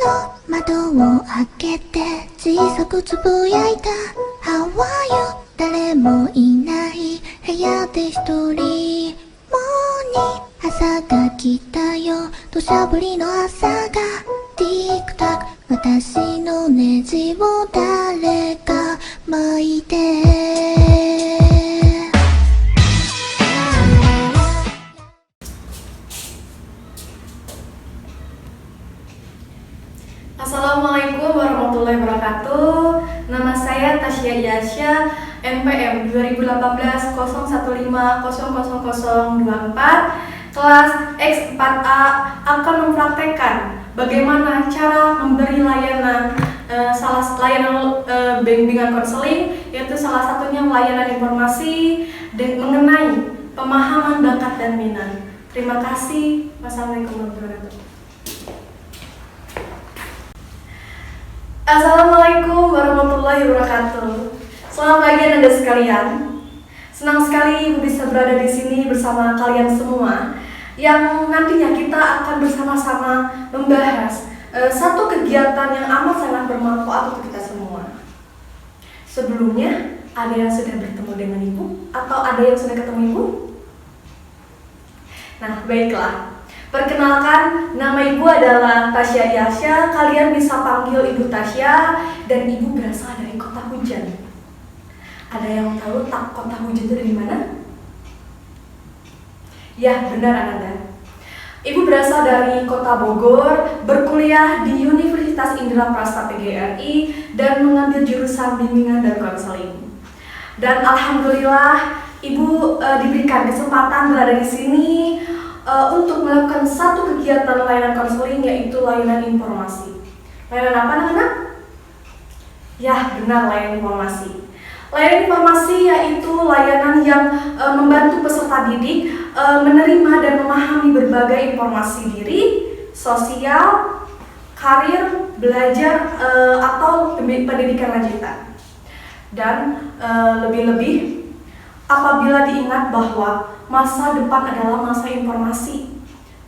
の窓を開けて小さくつぶやいた How are you? 誰もいない部屋で一人もうに朝が来たよ土砂降りの朝がティックタック私のネジを誰か巻いてAssalamualaikum warahmatullahi wabarakatuh. Nama saya Tasya Yasya, NPM 201801500024, kelas X4A akan mempraktekkan bagaimana cara memberi layanan bimbingan konseling, yaitu salah satunya layanan informasi mengenai pemahaman bakat dan minat. Terima kasih. Wassalamualaikum warahmatullahi wabarakatuh. Assalamualaikum warahmatullahi wabarakatuh. Selamat pagi Anda sekalian. Senang sekali Ibu bisa berada di sini bersama kalian semua, yang nantinya kita akan bersama-sama membahas satu kegiatan yang amat sangat bermanfaat untuk kita semua. Sebelumnya, ada yang sudah bertemu dengan Ibu atau ada yang sudah ketemu Ibu? Nah, baiklah. Perkenalkan, nama Ibu adalah Tasya Yasya. Kalian bisa panggil Ibu Tasya, dan Ibu berasal dari kota hujan. Ada yang tahu tak kota hujan itu dari mana? Ya, benar Ananda. Ibu berasal dari kota Bogor, berkuliah di Universitas Indra Prasta PGRI, dan mengambil jurusan bimbingan dan konseling. Dan alhamdulillah, Ibu diberikan kesempatan berada di sini untuk melakukan satu kegiatan layanan konseling, yaitu layanan informasi. Layanan apa anak-anak? Ya, benar, layanan informasi. Layanan informasi yaitu layanan yang membantu peserta didik menerima dan memahami berbagai informasi diri, sosial, karir, belajar, atau pendidikan lanjutan. Dan lebih-lebih apabila diingat bahwa masa depan adalah masa informasi.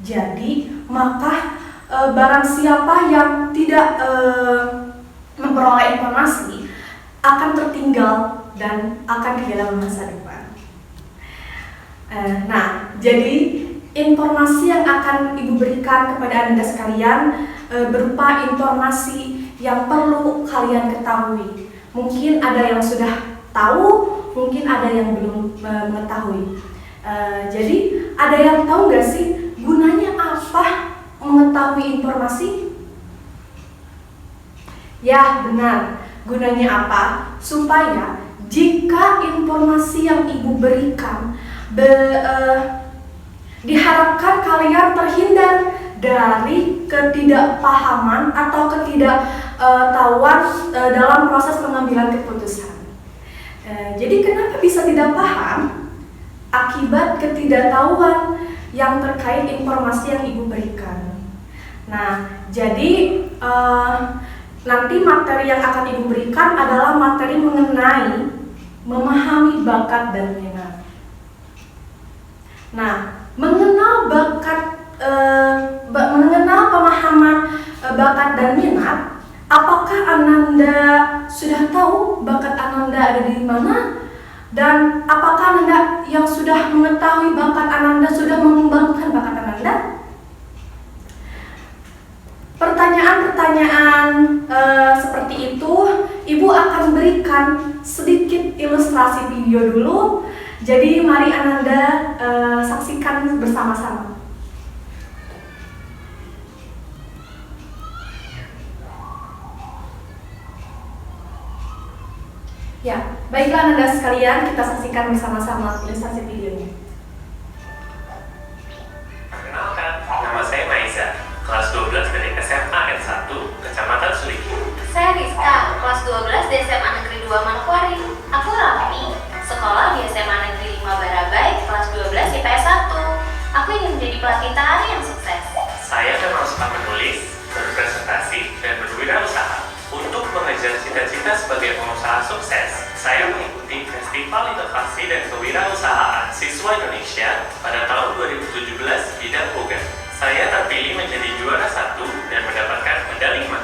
Jadi, maka barang siapa yang tidak memperoleh informasi akan tertinggal dan akan kehilangan masa depan. Nah, jadi informasi yang akan Ibu berikan kepada Anda sekalian berupa informasi yang perlu kalian ketahui. Mungkin ada yang sudah tahu, mungkin ada yang belum mengetahui. Jadi ada yang tahu nggak sih gunanya apa mengetahui informasi? Ya, benar. Gunanya apa? Supaya jika informasi yang Ibu berikan diharapkan kalian terhindar dari ketidakpahaman atau ketidaktahuan dalam proses pengambilan keputusan. Jadi kenapa bisa tidak paham? Akibat ketidaktahuan yang terkait informasi yang Ibu berikan. Nah, jadi nanti materi yang akan Ibu berikan adalah materi mengenai memahami bakat dan minat. Nah, mengenal pemahaman bakat dan minat, apakah Ananda sudah tahu bakat Ananda ada di mana? Dan apakah Ananda yang sudah mengetahui bakat Ananda sudah mengembangkan bakat Ananda? Pertanyaan-pertanyaan seperti itu Ibu akan berikan sedikit ilustrasi video dulu. Jadi mari Ananda saksikan bersama-sama. Ya, baiklah Anda sekalian, kita saksikan bersama-sama ilustrasi videonya. Perkenalkan, nama saya Maiza, kelas 12 dari SMA N1, Kecamatan Suliki. Saya Rizka, kelas 12 di SMA Negeri 2 Manokwari. Aku Raffi, sekolah di SMA Negeri 5 Barabai, kelas 12 IPS 1. Aku ingin menjadi pelatih tari yang sukses. Saya memang suka menulis, berpresentasi, dan berwirausaha. Untuk mengejar cita-cita sebagai pengusaha sukses, saya mengikuti Festival Inovasi dan Kewirausahaan Siswa Indonesia pada tahun 2017 bidang Boga. Saya terpilih menjadi juara 1 dan mendapatkan medali emas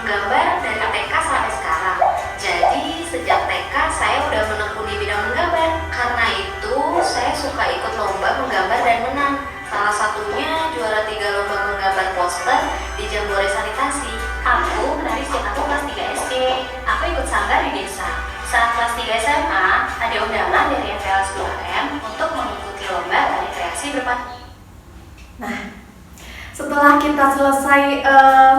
menggambar dari TK sampai sekarang. Jadi sejak TK saya udah menekuni bidang menggambar. Karena itu saya suka ikut lomba menggambar dan menang. Salah satunya juara 3 lomba menggambar poster di Jambore Sanitasi. Aku menari sejak aku kelas 3 SD. Aku ikut sanggar di desa. Saat kelas 3 SMA, ada undangan dari FPLS 2M untuk mengikuti lomba tari kreasi berpatu. Nah, setelah kita selesai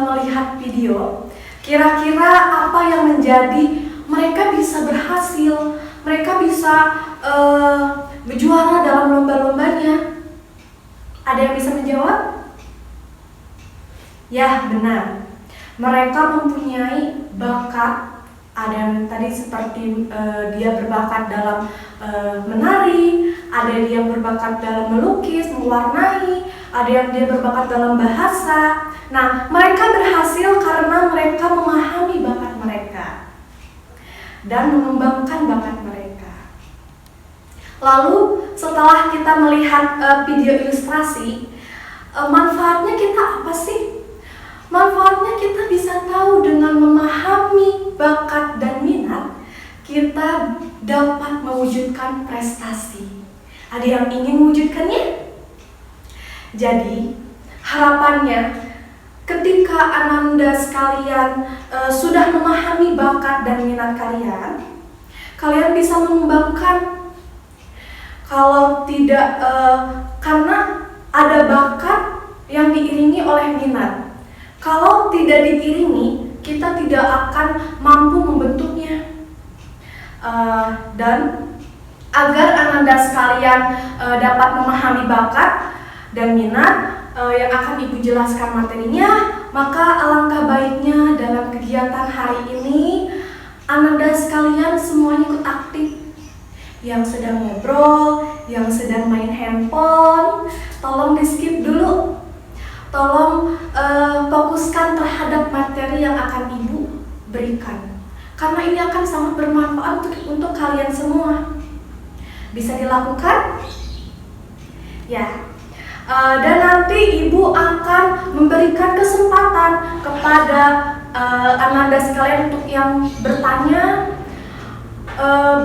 melihat video, kira-kira apa yang menjadi mereka bisa berhasil, mereka bisa berjuara dalam lomba-lombanya? Ada yang bisa menjawab? Ya, benar. Mereka mempunyai bakat. Ada yang tadi seperti dia berbakat dalam menari, ada yang berbakat dalam melukis, mewarnai, ada yang dia berbakat dalam bahasa. Nah, mereka berhasil karena mereka memahami bakat mereka dan mengembangkan bakat mereka. Lalu setelah kita melihat video ilustrasi, manfaatnya kita apa sih? Manfaatnya kita bisa tahu dengan memahami bakat dan minat, kita dapat mewujudkan prestasi. Ada yang ingin mewujudkannya? Jadi, harapannya ketika Ananda sekalian sudah memahami bakat dan minat kalian, kalian bisa mengembangkan. Kalau tidak, karena ada bakat yang diiringi oleh minat. Kalau tidak diiringi, kita tidak akan mampu membentuknya. Dan agar Ananda sekalian dapat memahami bakat dan minat yang akan Ibu jelaskan materinya, maka alangkah baiknya dalam kegiatan hari ini Ananda sekalian semuanya ikut aktif. Yang sedang ngobrol, yang sedang main handphone, tolong di skip dulu. Tolong fokuskan terhadap materi yang akan Ibu berikan, karena ini akan sangat bermanfaat untuk kalian semua. Bisa dilakukan? Ya. Dan nanti Ibu akan memberikan kesempatan kepada Ananda sekalian untuk yang bertanya,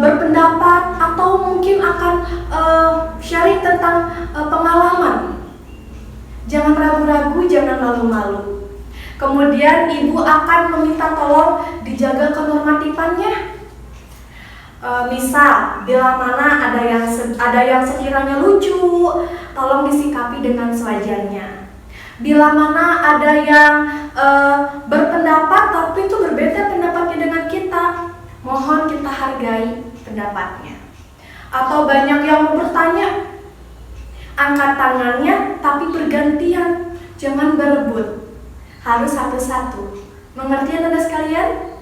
berpendapat, atau mungkin akan sharing tentang pengalaman. Jangan ragu-ragu, jangan malu-malu. Kemudian Ibu akan meminta tolong dijaga kenormatifannya. Misal, bila mana ada yang sekiranya lucu, tolong disikapi dengan sewajarnya. Bila mana ada yang berpendapat tapi itu berbeda pendapatnya dengan kita, mohon kita hargai pendapatnya. Atau banyak yang bertanya, angkat tangannya tapi bergantian, jangan berebut, harus satu-satu. Mengerti Anda sekalian?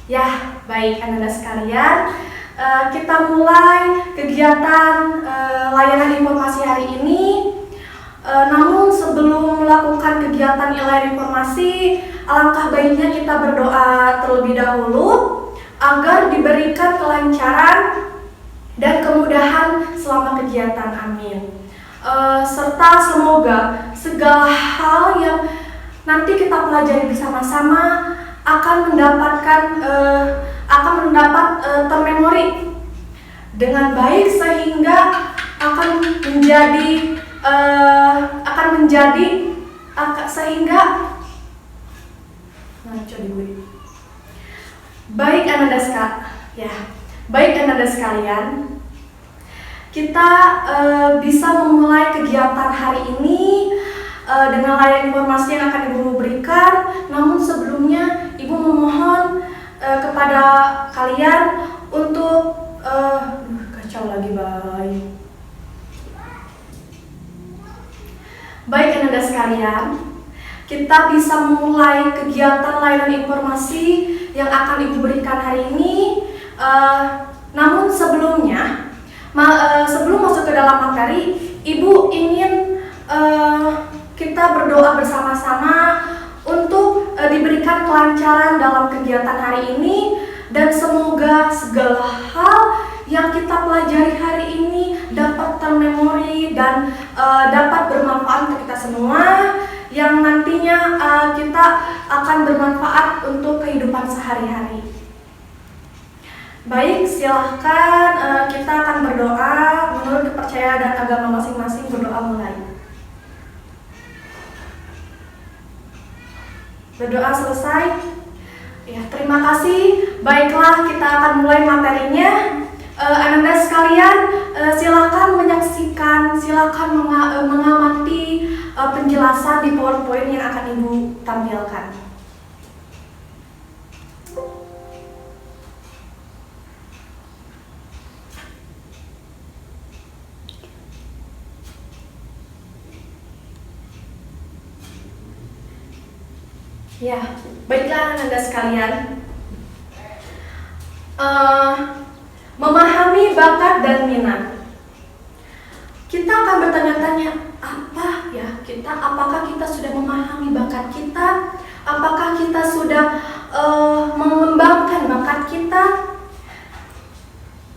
Ya, baik Anda sekalian, kita mulai kegiatan layanan informasi hari ini. Namun sebelum melakukan kegiatan layanan informasi, alangkah baiknya kita berdoa terlebih dahulu agar diberikan kelancaran dan kemudahan selama kegiatan. Amin. Serta semoga segala hal yang nanti kita pelajari bersama-sama akan mendapat termemori dengan baik, sehingga akan menjadi baik Ananda sekalian, kita bisa memulai kegiatan hari ini dengan layanan informasi yang akan Ibu berikan. Namun sebelumnya Ibu memohon kepada kalian untuk kacau lagi baik Ananda sekalian, kita bisa memulai kegiatan layanan informasi yang akan Ibu berikan hari ini. Namun sebelumnya, sebelum masuk ke dalam materi, Ibu ingin kita berdoa bersama-sama untuk diberikan kelancaran dalam kegiatan hari ini, dan semoga segala hal yang kita pelajari hari ini dapat termemori dan dapat bermanfaat untuk kita semua. yang nantinya kita akan bermanfaat untuk kehidupan sehari-hari. Baik, silahkan kita akan berdoa menurut kepercayaan dan agama masing-masing. Berdoa mulai. Berdoa selesai. Ya, terima kasih. Baiklah, kita akan mulai materinya. Ananda sekalian, silakan menyaksikan, silakan mengamati penjelasan di PowerPoint yang akan Ibu tampilkan. Ya, baiklah Ananda sekalian. Memahami bakat dan minat. Kita akan bertanya-tanya, apakah kita sudah memahami bakat kita? Apakah kita sudah mengembangkan bakat kita?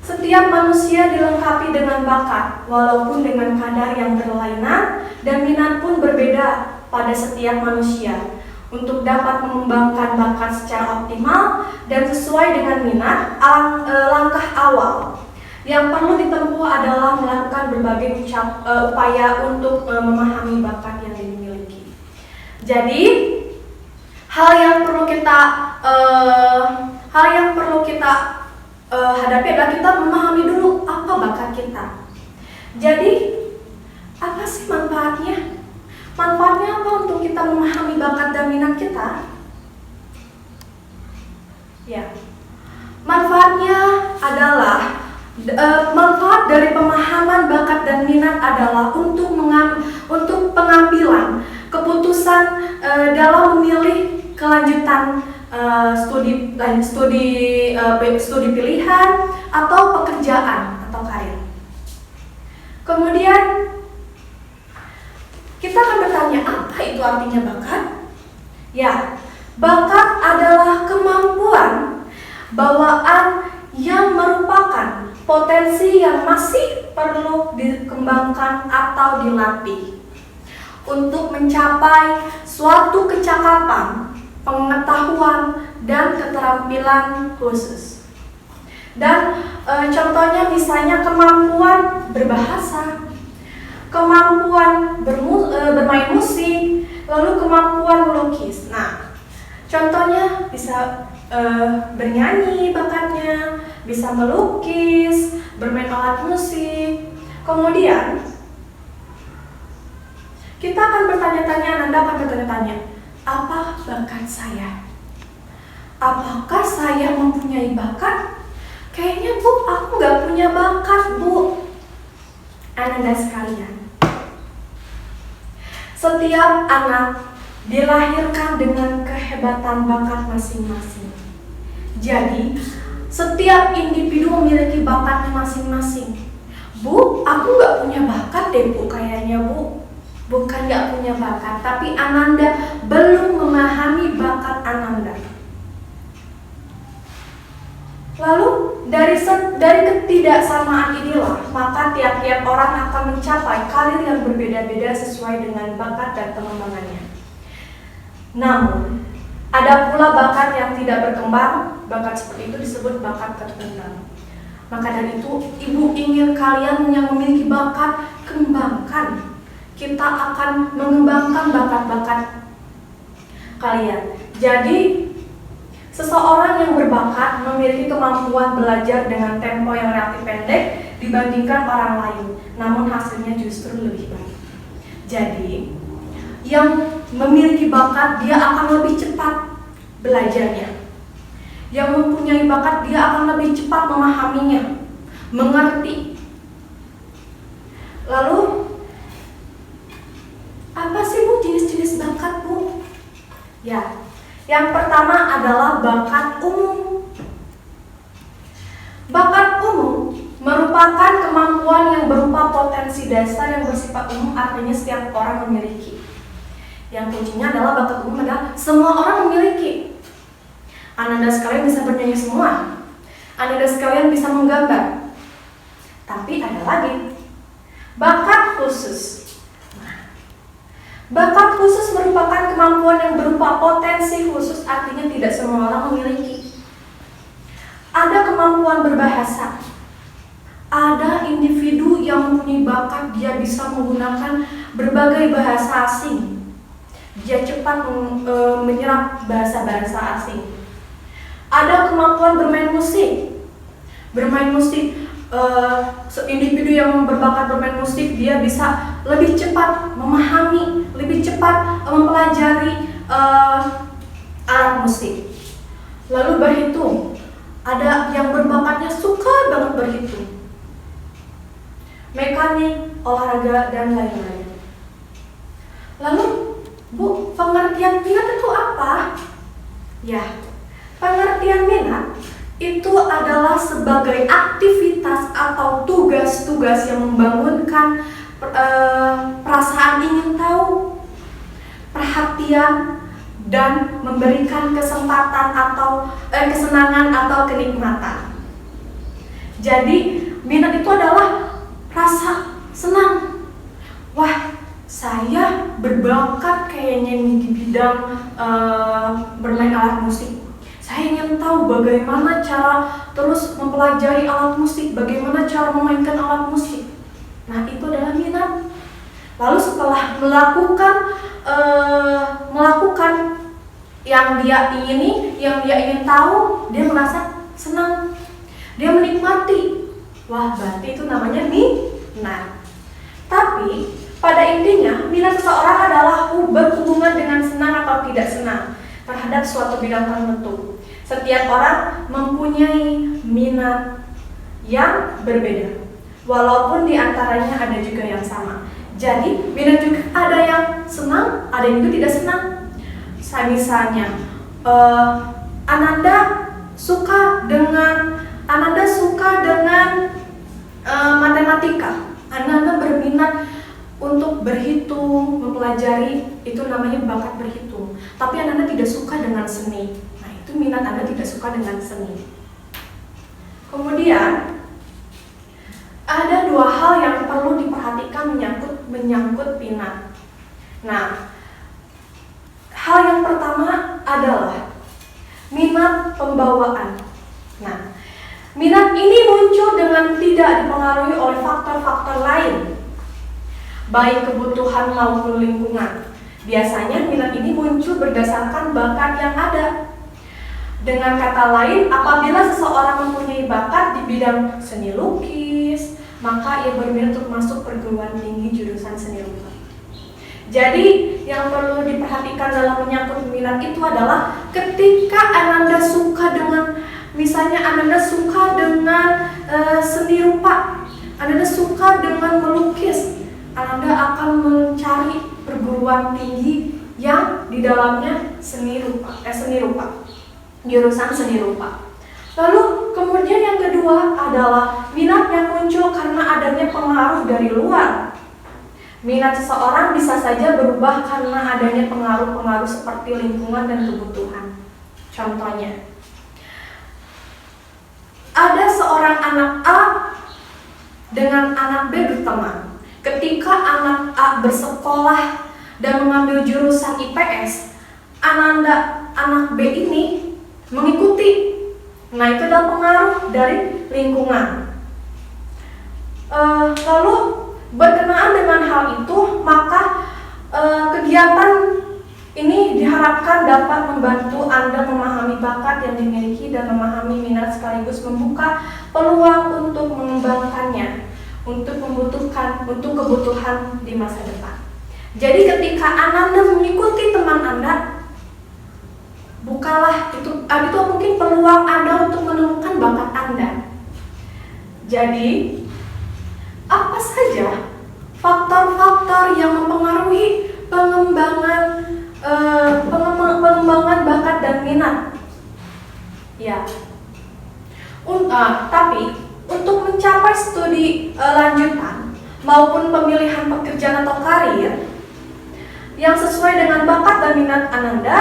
Setiap manusia dilengkapi dengan bakat, walaupun dengan kadar yang berlainan, dan minat pun berbeda pada setiap manusia. Untuk dapat mengembangkan bakat secara optimal dan sesuai dengan minat, langkah awal yang perlu ditempuh adalah melakukan berbagai upaya untuk memahami bakat yang dimiliki. Jadi, hal yang perlu kita hadapi adalah kita memahami dulu apa bakat kita. Jadi, apa sih manfaatnya? Manfaatnya apa untuk kita memahami bakat dan minat kita? Ya, manfaatnya adalah manfaat dari pemahaman bakat dan minat adalah untuk pengambilan keputusan dalam memilih kelanjutan studi pilihan atau pekerjaan atau karir. Kemudian kita akan bertanya, apa itu artinya bakat? Ya, bakat adalah kemampuan, bawaan yang merupakan potensi yang masih perlu dikembangkan atau dilatih untuk mencapai suatu kecakapan, pengetahuan, dan keterampilan khusus. Dan contohnya misalnya kemampuan berbahasa, kemampuan bermain musik, lalu kemampuan melukis. Nah, contohnya bisa bernyanyi bakatnya, bisa melukis, bermain alat musik. Kemudian kita akan bertanya-tanya, Anda akan bertanya-tanya, apa bakat saya? Apakah saya mempunyai bakat? Kayaknya Bu, aku nggak punya bakat Bu. Anda sekalian, setiap anak dilahirkan dengan kehebatan bakat masing-masing. Jadi, setiap individu memiliki bakatnya masing-masing. Bu, aku nggak punya bakat deh Bu, kayaknya Bu. Bukan nggak punya bakat, tapi Ananda belum memahami bakat Ananda. Lalu, dari ketidaksamaan inilah, maka tiap-tiap orang akan mencapai karir yang berbeda-beda sesuai dengan bakat dan pengembangannya. Namun, ada pula bakat yang tidak berkembang. Bakat seperti itu disebut bakat terpendam. Maka dari itu, Ibu ingin kalian yang memiliki bakat, kembangkan. Kita akan mengembangkan bakat-bakat kalian. Jadi, seseorang yang berbakat memiliki kemampuan belajar dengan tempo yang relatif pendek dibandingkan orang lain, namun hasilnya justru lebih baik. Jadi, yang memiliki bakat dia akan lebih cepat belajarnya. Yang mempunyai bakat dia akan lebih cepat memahaminya, mengerti. Lalu, apa sih Bu jenis-jenis bakat Bu? Ya, yang pertama adalah bakat umum. Bakat umum merupakan kemampuan yang berupa potensi dasar yang bersifat umum, artinya setiap orang memiliki. Yang kuncinya adalah bakat umum adalah semua orang memiliki. Ananda sekalian bisa bernyanyi semua. Ananda sekalian bisa menggambar. Tapi ada lagi bakat khusus. Nah, Bakat khusus merupakan kemampuan yang berupa potensi khusus, artinya tidak semua orang memiliki. Ada kemampuan berbahasa. Ada individu yang mempunyai bakat, dia bisa menggunakan berbagai bahasa asing. Dia cepat menyerap bahasa-bahasa asing. Ada kemampuan bermain musik. Bermain musik, individu yang berbakat bermain musik, dia bisa lebih cepat memahami, lebih cepat mempelajari alat musik. Lalu berhitung, ada yang berbakatnya suka banget berhitung. Mekanik, olahraga, dan lain-lain. Lalu, Bu, pengertian minat itu apa? Ya, pengertian minat itu adalah sebagai aktivitas atau tugas-tugas yang membangunkan perasaan ingin tahu, perhatian, dan memberikan kesempatan atau kesenangan atau kenikmatan. Jadi minat itu adalah rasa senang. Wah, saya berbakat kayaknya di bidang bermain alat musik. Saya ingin tahu bagaimana cara terus mempelajari alat musik, bagaimana cara memainkan alat musik. Nah, itu adalah minat. Lalu setelah melakukan yang dia ingini, yang dia ingin tahu, dia merasa senang, dia menikmati. Wah, berarti itu namanya minat. Tapi pada intinya minat seseorang adalah berhubungan dengan senang atau tidak senang terhadap suatu bidang tertentu. Setiap orang mempunyai minat yang berbeda, walaupun di antaranya ada juga yang sama. Jadi minat juga ada yang senang, ada yang juga tidak senang. Misalnya, Ananda suka dengan matematika. Ananda berminat untuk berhitung, mempelajari, itu namanya bakat berhitung. Tapi Ananda tidak suka dengan seni. Nah, itu minat Anda tidak suka dengan seni. Kemudian ada dua hal yang perlu diperhatikan menyangkut minat. Nah, hal yang pertama adalah minat pembawaan. Nah, minat ini muncul dengan tidak dipengaruhi oleh faktor-faktor lain, baik kebutuhan maupun lingkungan. Biasanya minat ini muncul berdasarkan bakat yang ada. Dengan kata lain, apabila seseorang mempunyai bakat di bidang seni lukis, maka ia berminat untuk masuk perguruan tinggi jurusan seni rupa. Jadi, yang perlu diperhatikan dalam menyangkut minat itu adalah ketika Ananda suka dengan, misalnya Ananda suka dengan seni rupa, Ananda suka dengan melukis, Ananda akan mencari perguruan tinggi yang di dalamnya seni rupa, jurusan seni rupa. Lalu kemudian yang kedua adalah minat yang muncul karena adanya pengaruh dari luar. Minat seseorang bisa saja berubah karena adanya pengaruh-pengaruh seperti lingkungan dan kebutuhan. Contohnya, ada seorang anak A dengan anak B berteman. Ketika anak A bersekolah dan mengambil jurusan IPS, anak B ini mengikuti. Nah, itu adalah pengaruh dari lingkungan. Lalu berkenaan dengan hal itu, maka kegiatan ini diharapkan dapat membantu Anda memahami bakat yang dimiliki dan memahami minat sekaligus membuka peluang untuk mengembangkannya untuk kebutuhan di masa depan. Jadi ketika Anda mengikuti teman Anda, bukalah itu mungkin peluang Anda untuk menemukan bakat Anda. Jadi, apa saja faktor-faktor yang mempengaruhi pengembangan bakat dan minat? Ya. Tapi untuk mencapai studi lanjutan maupun pemilihan pekerjaan atau karir yang sesuai dengan bakat dan minat Ananda,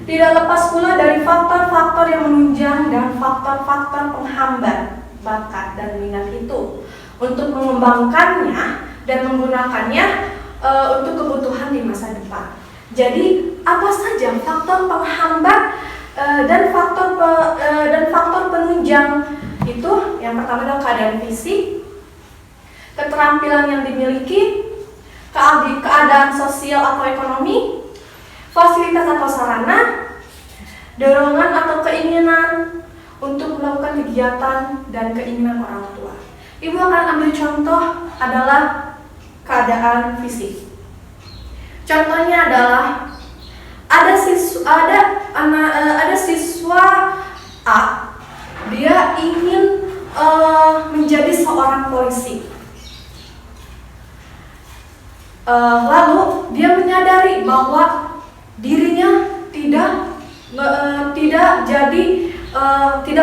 tidak lepas pula dari faktor-faktor yang menunjang dan faktor-faktor penghambat bakat dan minat itu. Untuk mengembangkannya dan menggunakannya, untuk kebutuhan di masa depan. Jadi apa saja faktor penghambat dan faktor penunjang itu? Yang pertama adalah keadaan fisik, keterampilan yang dimiliki, keadaan sosial atau ekonomi, fasilitas atau sarana, dorongan atau keinginan untuk melakukan kegiatan dan keinginan orang tua. Ibu akan ambil contoh adalah keadaan fisik. Contohnya adalah ada siswa A, dia ingin menjadi seorang polisi. Lalu dia menyadari bahwa dirinya tidak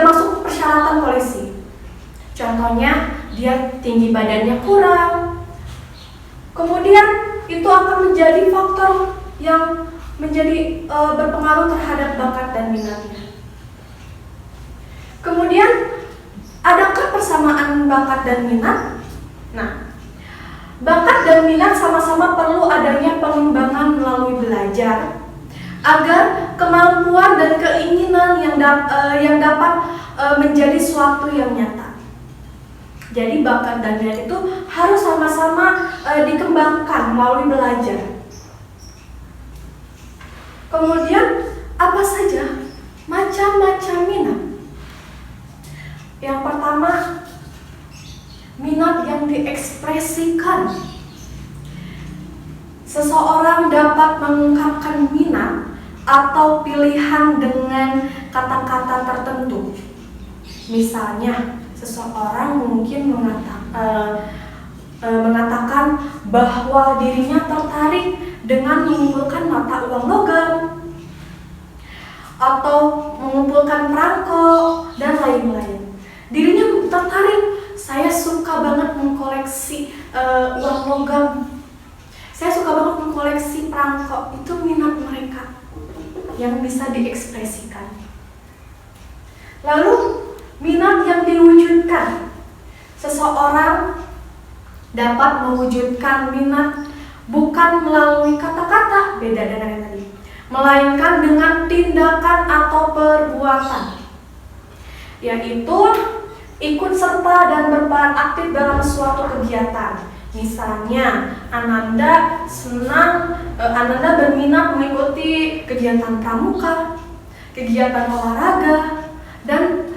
masuk persyaratan polisi. Contohnya dia tinggi badannya kurang. Kemudian itu akan menjadi faktor yang menjadi berpengaruh terhadap bakat dan minatnya. Kemudian adakah persamaan bakat dan minat? Nah, bakat dan minat sama-sama perlu adanya pengembangan melalui belajar agar kemampuan dan keinginan yang dapat menjadi suatu yang nyata. Jadi bakat dan minat itu harus sama-sama dikembangkan melalui belajar. Kemudian apa saja macam-macam minat? Yang pertama, minat yang diekspresikan. Seseorang dapat mengungkapkan minat atau pilihan dengan kata-kata tertentu. Misalnya, seseorang mungkin mengatakan bahwa dirinya tertarik dengan mengumpulkan mata uang logam atau mengumpulkan perangko dan lain-lain. Dirinya tertarik, saya suka banget mengkoleksi uang logam, saya suka banget mengkoleksi perangko. Itu minat mereka yang bisa diekspresikan. Lalu minat yang diwujudkan. Seseorang dapat mewujudkan minat bukan melalui kata-kata, beda dengan yang tadi, melainkan dengan tindakan atau perbuatan, yaitu ikut serta dan berperan aktif dalam suatu kegiatan. Misalnya, Ananda berminat mengikuti kegiatan pramuka, kegiatan olahraga, dan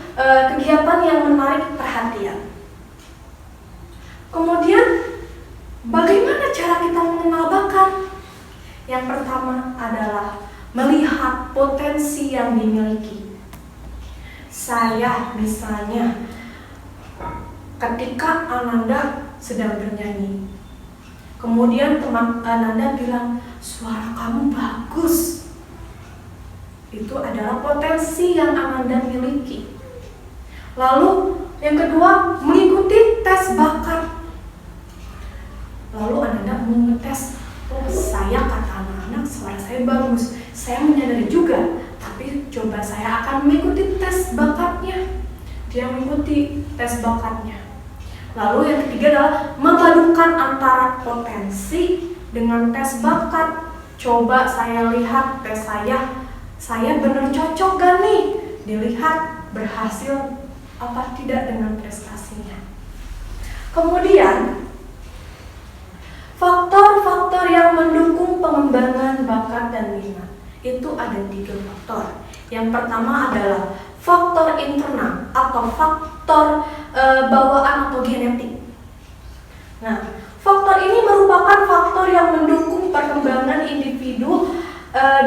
kegiatan yang menarik perhatian. Kemudian, bagaimana cara kita mengenal bakat? Yang pertama adalah melihat potensi yang dimiliki. Saya misalnya, ketika Ananda sedang bernyanyi, kemudian teman Ananda bilang, suara kamu bagus. Itu adalah potensi yang Ananda miliki. Lalu yang kedua, mengikuti tes bakat. Lalu Ananda mau ngetes, oh saya kata anak-anak suara saya bagus, saya menyadari juga, tapi coba saya akan mengikuti tes bakatnya. Dia mengikuti tes bakatnya. Lalu yang ketiga adalah memadukan antara potensi dengan tes bakat. Coba saya lihat tes saya benar cocok gak nih? Dilihat berhasil apa tidak dengan prestasinya. Kemudian faktor-faktor yang mendukung pengembangan bakat dan minat itu ada 3 faktor. Yang pertama adalah faktor internal atau faktor bawaan atau genetik. Nah, faktor ini merupakan faktor yang mendukung perkembangan individu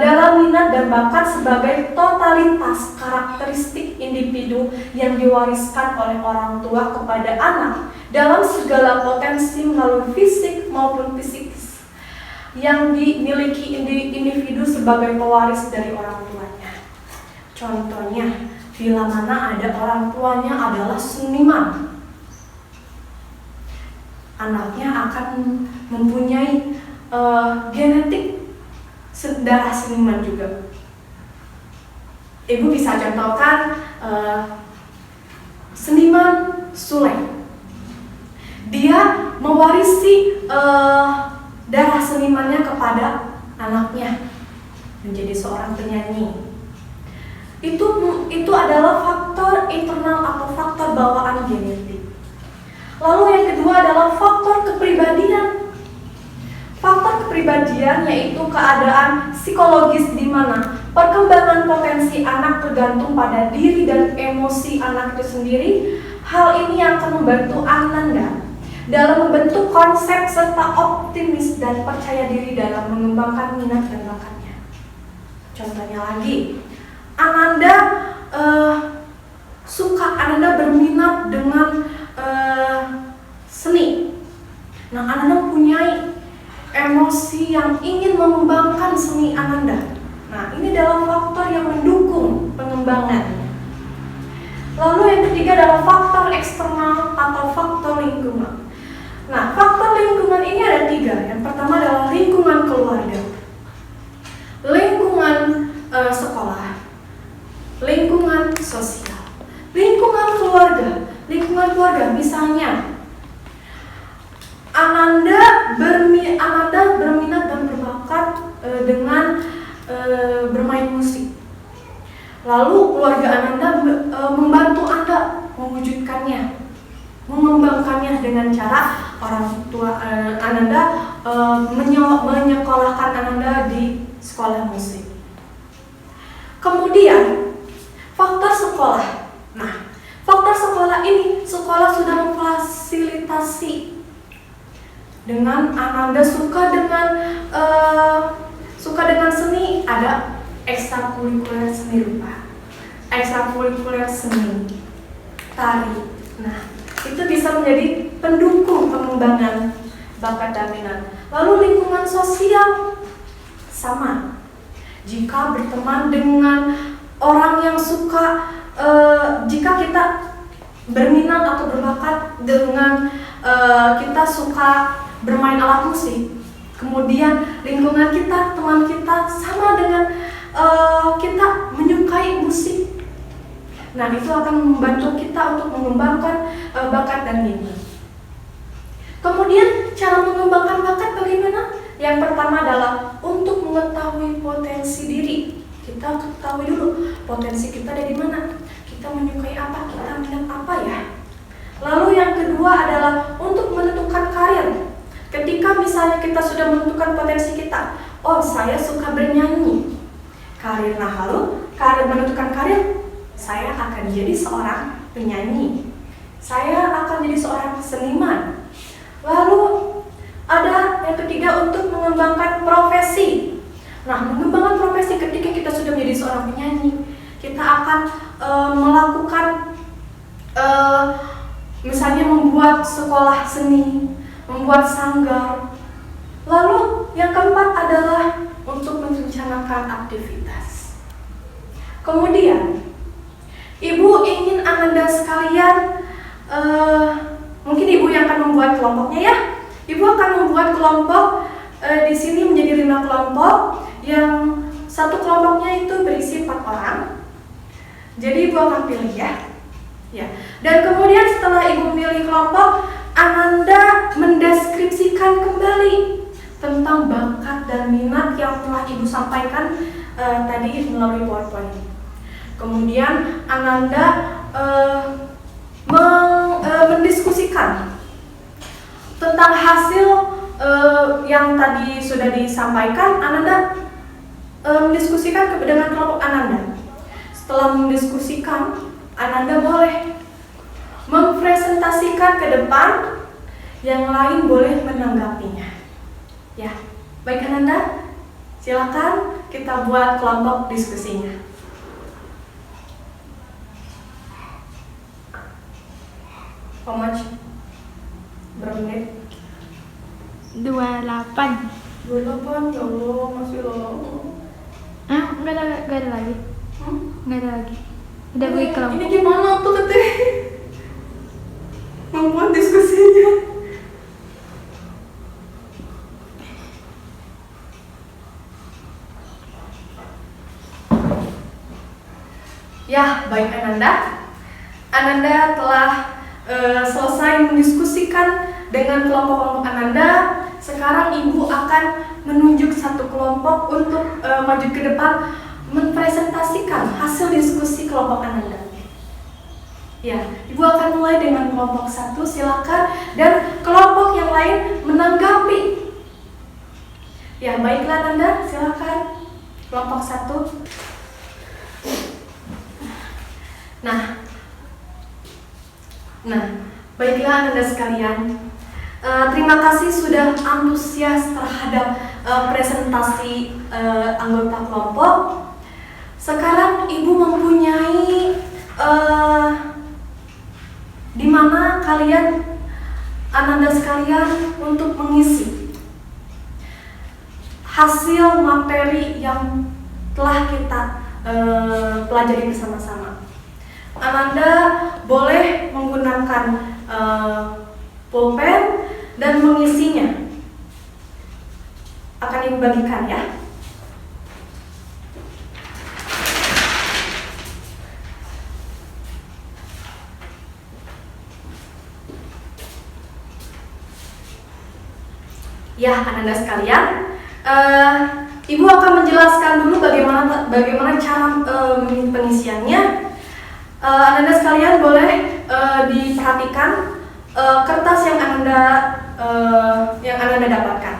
dalam minat dan bakat sebagai totalitas karakteristik individu yang diwariskan oleh orang tua kepada anak dalam segala potensi melalui fisik maupun psikis yang dimiliki individu sebagai pewaris dari orang tuanya. Contohnya, bila mana ada orang tuanya adalah seniman, anaknya akan mempunyai genetik darah seniman juga. Ibu bisa contohkan seniman Sule. Dia mewarisi darah senimannya kepada anaknya menjadi seorang penyanyi. Itu adalah faktor internal atau faktor bawaan genetik. Lalu yang kedua adalah faktor kepribadian. Faktor kepribadian yaitu keadaan psikologis di mana perkembangan potensi anak tergantung pada diri dan emosi anak itu sendiri. Hal ini akan membantu Ananda dalam membentuk konsep serta optimis dan percaya diri dalam mengembangkan minat dan bakatnya. Contohnya lagi, Ananda berminat dengan seni. Nah, Ananda mempunyai emosi yang ingin mengembangkan seni Ananda. Nah, ini adalah faktor yang mendukung pengembangan. Lalu yang ketiga adalah faktor eksternal atau faktor lingkungan. Nah, faktor lingkungan ini ada 3. Yang pertama adalah lingkungan keluarga, lingkungan sekolah, lingkungan sosial. Lingkungan keluarga misalnya Ananda berminat dan berbakat dengan bermain musik. Lalu keluarga Ananda membantu Anda mewujudkannya, mengembangkannya dengan cara orang tua Ananda menyekolahkan Ananda di sekolah musik. Kemudian faktor sekolah. Nah, faktor sekolah ini, sekolah sudah memfasilitasi dengan Ananda suka dengan seni, ada ekstrakurikuler seni rupa, ekstrakurikuler seni, tari. Nah, itu bisa menjadi pendukung pengembangan bakat dan minat. Lalu lingkungan sosial sama. Jika berteman dengan orang yang suka, jika kita berminat atau berbakat dengan kita suka bermain alat musik, kemudian lingkungan kita, teman kita sama dengan kita menyukai musik. Nah, itu akan membantu kita untuk mengembangkan bakat dan minat. Kemudian cara mengembangkan bakat bagaimana? Yang pertama adalah untuk mengetahui potensi diri. Kita ketahui dulu potensi kita ada di mana. Kita menyukai apa, kita minat apa ya. Lalu yang kedua adalah untuk menentukan karir. Ketika misalnya kita sudah menentukan potensi kita, oh saya suka bernyanyi, karir. Nah, lalu menentukan karir, saya akan jadi seorang penyanyi, saya akan jadi seorang seniman. Lalu ada yang ketiga untuk mengembangkan profesi. Nah, mengembangkan profesi ketika kita sudah menjadi seorang penyanyi, kita akan melakukan misalnya membuat sekolah seni, membuat sanggar. Lalu yang keempat adalah untuk merencanakan aktivitas. Kemudian Ibu ingin Ananda sekalian, mungkin Ibu yang akan membuat kelompoknya ya. Ibu akan membuat kelompok di sini menjadi 5 kelompok, yang satu kelompoknya itu berisi 4 orang. Jadi Ibu akan pilih ya. Dan kemudian setelah Ibu memilih kelompok, Ananda mendeskripsikan kembali tentang bakat dan minat yang telah Ibu sampaikan tadi melalui PowerPoint. Kemudian Ananda mendiskusikan tentang hasil yang tadi sudah disampaikan. Ananda mendiskusikan dengan kelompok Ananda. Setelah mendiskusikan, Ananda boleh mempresentasikan ke depan, yang lain boleh menanggapinya. Ya, baik Ananda, silakan kita buat kelompok diskusinya. How much? Berapa menit? 28. 28, ya Allah, masih lama. Enggak ada lagi. Enggak ada lagi. Udah gue kelompok. Ini gimana tuh teteh? Membuat diskusinya. Ya, baik Ananda. Ananda telah selesai mendiskusikan dengan kelompok-kelompok Ananda. sekarang Ibu akan menunjuk satu kelompok untuk maju ke depan mempresentasikan hasil diskusi kelompok Ananda. Ya, Ibu akan mulai dengan kelompok 1, silakan, dan kelompok yang lain menanggapi. Ya, baiklah Ananda, silakan. Kelompok 1. Nah, baiklah Anda sekalian. Terima kasih sudah antusias terhadap presentasi anggota kelompok. Sekarang Ibu mempunyai di mana kalian, Ananda sekalian, untuk mengisi hasil materi yang telah kita pelajari bersama-sama. Ananda boleh menggunakan pulpen dan mengisinya. Akan Ibu bagikan ya. Ya, Ananda sekalian, Ibu akan menjelaskan dulu bagaimana cara pengisiannya. Ananda sekalian boleh diperhatikan kertas yang Ananda dapatkan.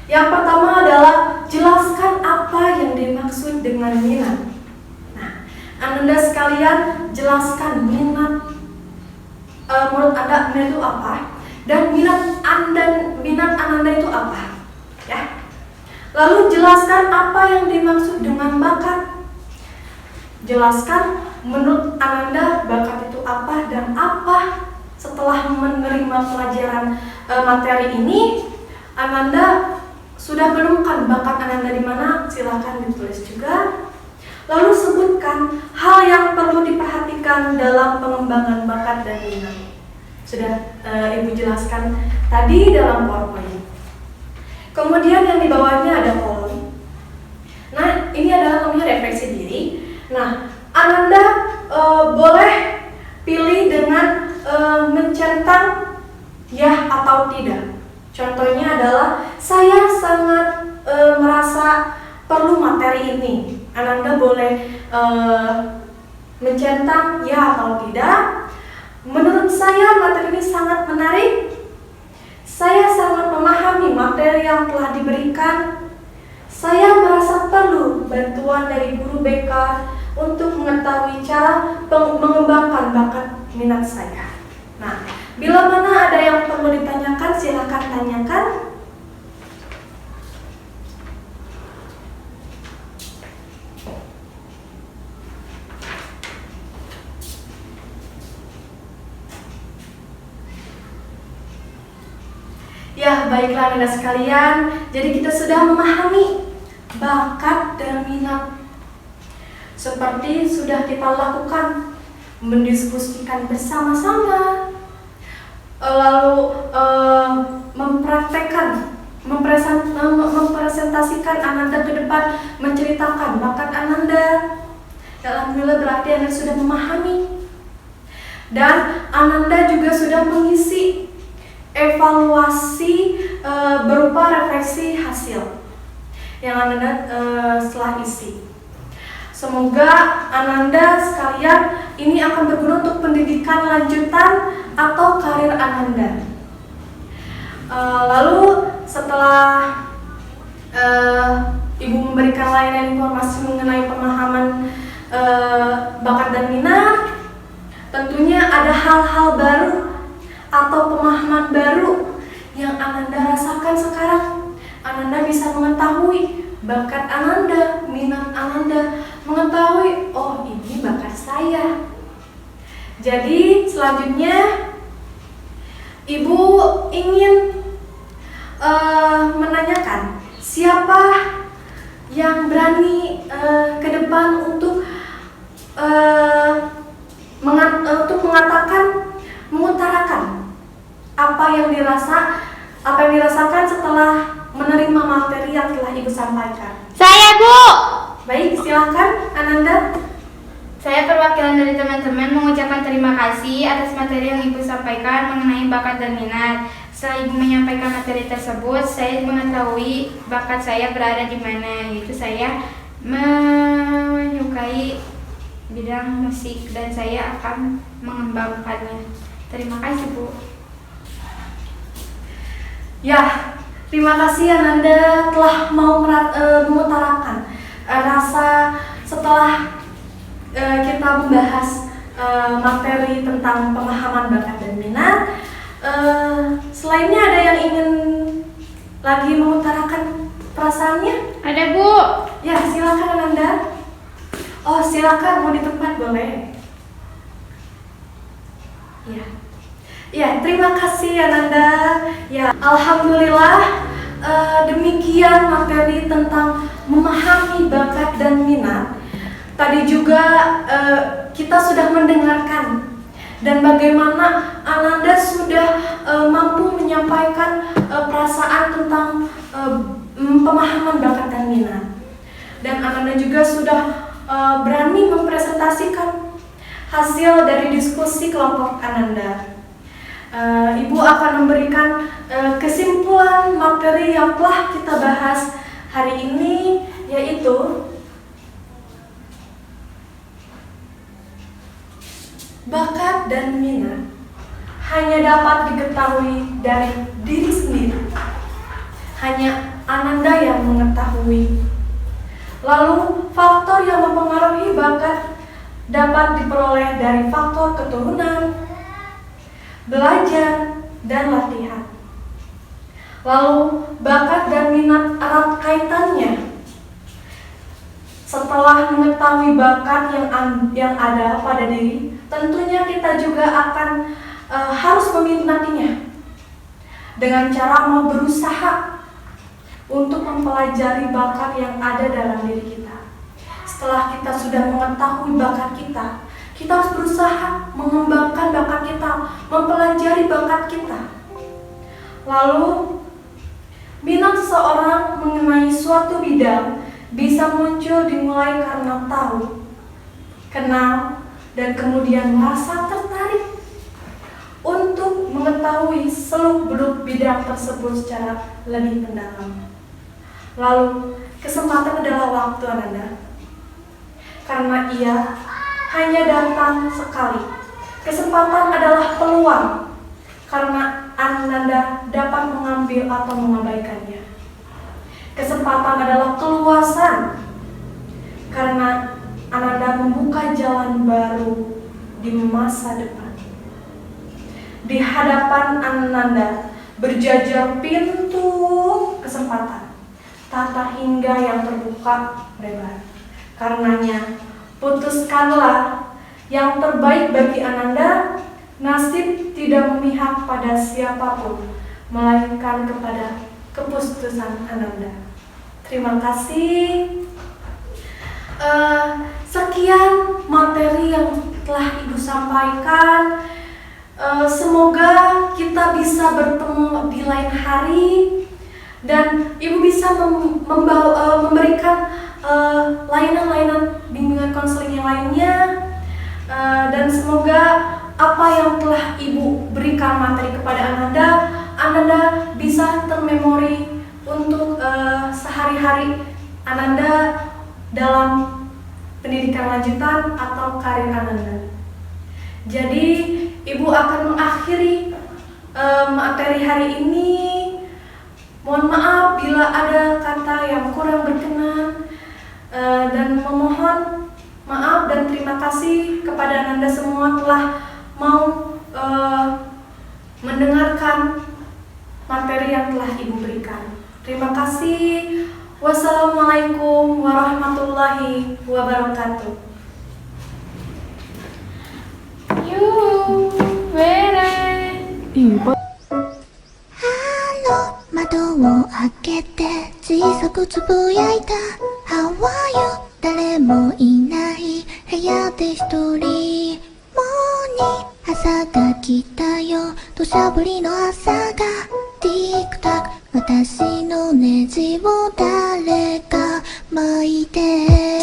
Yang pertama adalah jelaskan apa yang dimaksud dengan minat. Nah, Ananda sekalian jelaskan minat menurut Anda minat itu apa, dan minat Ananda itu apa, ya. Lalu jelaskan apa yang dimaksud dengan bakat. Jelaskan menurut Ananda bakat itu apa dan apa. Setelah menerima pelajaran materi ini, Ananda sudah menemukan bakat Ananda di mana? Silakan ditulis juga. Lalu sebutkan hal yang perlu diperhatikan dalam pengembangan bakat dan minat. Sudah Ibu jelaskan tadi dalam PowerPoint. Kemudian yang di bawahnya ada kolom. Nah, ini adalah namanya refleksi diri. Nah, Ananda boleh pilih dengan mencentang ya atau tidak. Contohnya adalah saya sangat merasa perlu materi ini. Ananda boleh mencentang ya atau tidak. Menurut saya materi ini sangat menarik. Saya sangat memahami materi yang telah diberikan. Saya merasa perlu bantuan dari guru BK untuk mengetahui cara mengembangkan bakat minat saya. Nah, bila mana ada yang perlu ditanyakan, silakan tanyakan. Ya, baiklah Anda sekalian. Jadi kita sudah memahami bakat dan minat. Seperti sudah kita lakukan, mendiskusikan bersama-sama, lalu mempresentasikan Ananda ke depan, menceritakan bakat Ananda. Alhamdulillah berarti Anda sudah memahami. Dan Ananda juga sudah mengisi evaluasi berupa refleksi hasil yang Ananda setelah isi. Semoga Ananda sekalian ini akan berguna untuk pendidikan lanjutan atau karir Ananda. Lalu setelah Ibu memberikan layanan informasi mengenai pemahaman bakat dan minat, tentunya ada hal-hal baru atau pemahaman baru yang Ananda rasakan sekarang. Ananda bisa mengetahui bakat Ananda, minat Ananda, mengetahui, oh ini bakat saya. Jadi selanjutnya Ibu ingin menanyakan siapa yang berani ke depan untuk mengutarakan apa yang dirasakan setelah menerima materi yang telah Ibu sampaikan. Saya, Bu. Baik, silakan Ananda. Saya perwakilan dari teman-teman mengucapkan terima kasih atas materi yang Ibu sampaikan mengenai bakat dan minat. setelah ibu menyampaikan materi tersebut, saya mengetahui bakat saya berada di mana, yaitu saya menyukai bidang musik dan saya akan mengembangkannya. Terima kasih, Bu. Ya, terima kasih Ananda telah mau mengutarakan rasa setelah kita membahas materi tentang pemahaman bakat dan minat. Selainnya ada yang ingin lagi mengutarakan perasaannya? Ada, Bu. Ya, silakan Ananda. Oh, silakan, mau di tempat boleh. Ya. Ya, terima kasih Ananda. Ya, alhamdulillah demikian materi tentang memahami bakat dan minat. Tadi juga kita sudah mendengarkan dan bagaimana Ananda sudah mampu menyampaikan perasaan tentang pemahaman bakat dan minat. Dan Ananda juga sudah berani mempresentasikan hasil dari diskusi kelompok Ananda. Ibu akan memberikan kesimpulan materi yang telah kita bahas hari ini, yaitu bakat dan minat hanya dapat diketahui dari diri sendiri. Hanya Ananda yang mengetahui. Lalu faktor yang mempengaruhi bakat dapat diperoleh dari faktor keturunan, belajar, dan latihan. Lalu bakat dan minat erat kaitannya. Setelah mengetahui bakat yang ada pada diri, tentunya kita juga akan harus meminatinya dengan cara mau berusaha untuk mempelajari bakat yang ada dalam diri kita. Setelah kita sudah mengetahui bakat kita harus berusaha mengembangkan bakat kita, mempelajari bakat kita. Lalu, minat seseorang mengenai suatu bidang bisa muncul dimulai karena tahu, kenal, dan kemudian merasa tertarik untuk mengetahui seluk-beluk bidang tersebut secara lebih mendalam. Lalu, kesempatan adalah waktu Ananda. Karena ia hanya datang sekali. Kesempatan adalah peluang, karena Ananda dapat mengambil atau mengabaikannya. Kesempatan adalah keluasan, karena Ananda membuka jalan baru di masa depan. Di hadapan Ananda berjajar pintu kesempatan, tata hingga yang terbuka lebar. Karenanya, putuskanlah yang terbaik bagi Ananda. Nasib tidak memihak pada siapapun, melainkan kepada keputusan Ananda. Terima kasih. Sekian materi yang telah Ibu sampaikan. Semoga kita bisa bertemu di lain hari dan Ibu bisa memberikan layanan-layanan bimbingan konseling yang lainnya, dan semoga apa yang telah Ibu berikan materi kepada Ananda bisa termemori untuk sehari-hari Ananda dalam pendidikan lanjutan atau karir Ananda. Jadi Ibu akan mengakhiri materi hari ini. Mohon maaf bila ada kata yang kurang berkenan, dan memohon maaf dan terima kasih kepada Ananda semua telah mau mendengarkan materi yang telah Ibu berikan. Terima kasih. Wassalamualaikum warahmatullahi wabarakatuh. Halo, 窓を開けて小さくつぶやいた How are you? 誰もいない部屋で一人もうに朝が来たよ土砂降りの朝がティックタック私のネジを誰か巻いて